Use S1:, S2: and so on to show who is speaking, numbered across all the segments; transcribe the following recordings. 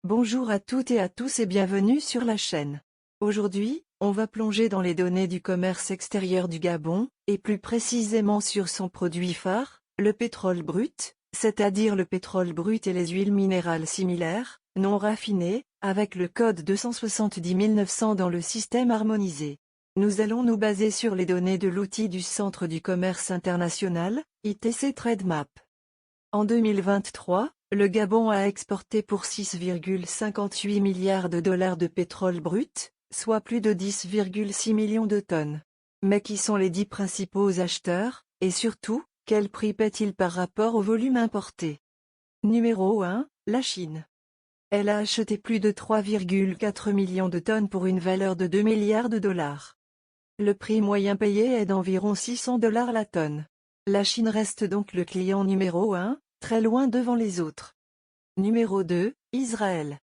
S1: Bonjour à toutes et à tous et bienvenue sur la chaîne. Aujourd'hui, on va plonger dans les données du commerce extérieur du Gabon, et plus précisément sur son produit phare, le pétrole brut, c'est-à-dire le pétrole brut et les huiles minérales similaires, non raffinées, avec le code 270 900 dans le système harmonisé. Nous allons nous baser sur les données de l'outil du Centre du commerce international, ITC TradeMap. En 2023, le Gabon a exporté pour 6,58 milliards de dollars de pétrole brut, soit plus de 10,6 millions de tonnes. Mais qui sont les 10 principaux acheteurs, et surtout, quel prix paie-t-il par rapport au volume importé? Numéro 1, la Chine. Elle a acheté plus de 3,4 millions de tonnes pour une valeur de 2 milliards de dollars. Le prix moyen payé est d'environ 600 dollars la tonne. La Chine reste donc le client numéro 1, très loin devant les autres. Numéro 2, Israël.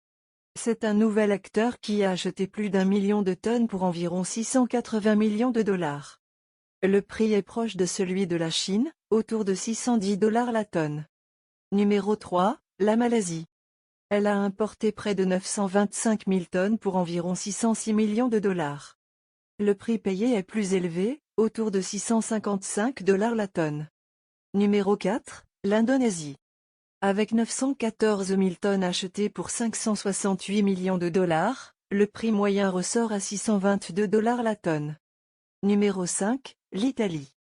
S1: C'est un nouvel acteur qui a acheté plus d'1 million de tonnes pour environ 680 millions de dollars. Le prix est proche de celui de la Chine, autour de 610 dollars la tonne. Numéro 3, la Malaisie. Elle a importé près de 925 000 tonnes pour environ 606 millions de dollars. Le prix payé est plus élevé, autour de 655 dollars la tonne. Numéro 4, l'Indonésie. Avec 914 000 tonnes achetées pour 568 millions de dollars, le prix moyen ressort à 622 dollars la tonne. Numéro 5, l'Italie.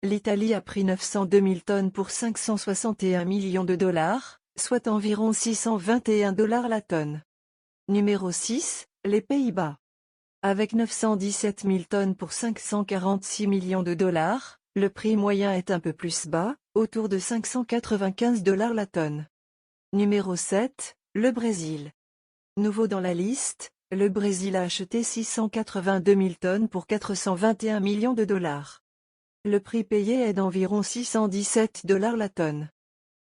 S1: L'Italie a pris 902 000 tonnes pour 561 millions de dollars, soit environ 621 dollars la tonne. Numéro 6, les Pays-Bas. Avec 917 000 tonnes pour 546 millions de dollars, le prix moyen est un peu plus bas, autour de 595 dollars la tonne. Numéro 7, le Brésil. Nouveau dans la liste, le Brésil a acheté 682 000 tonnes pour 421 millions de dollars. Le prix payé est d'environ 617 dollars la tonne.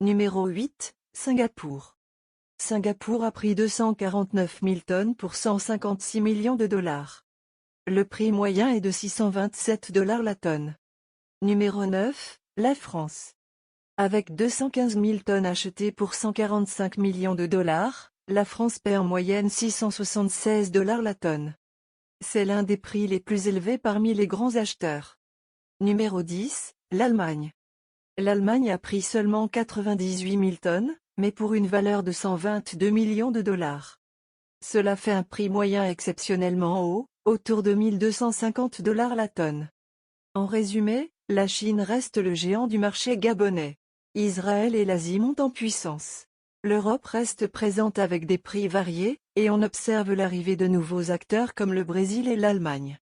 S1: Numéro 8, Singapour. Singapour a pris 249 000 tonnes pour 156 millions de dollars. Le prix moyen est de 627 dollars la tonne. Numéro 9, la France. Avec 215 000 tonnes achetées pour 145 millions de dollars, la France paie en moyenne 676 dollars la tonne. C'est l'un des prix les plus élevés parmi les grands acheteurs. Numéro 10, l'Allemagne. L'Allemagne a pris seulement 98 000 tonnes, mais pour une valeur de 122 millions de dollars. Cela fait un prix moyen exceptionnellement haut, autour de 1250 dollars la tonne. En résumé, la Chine reste le géant du marché gabonais. Israël et l'Asie montent en puissance. L'Europe reste présente avec des prix variés, et on observe l'arrivée de nouveaux acteurs comme le Brésil et l'Allemagne.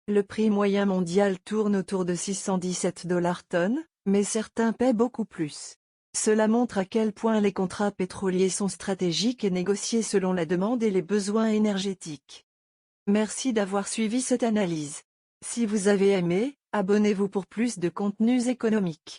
S1: Le prix moyen mondial tourne autour de 617 dollars tonne, mais certains paient beaucoup plus. Cela montre à quel point les contrats pétroliers sont stratégiques et négociés selon la demande et les besoins énergétiques. Merci d'avoir suivi cette analyse. Si vous avez aimé, abonnez-vous pour plus de contenus économiques.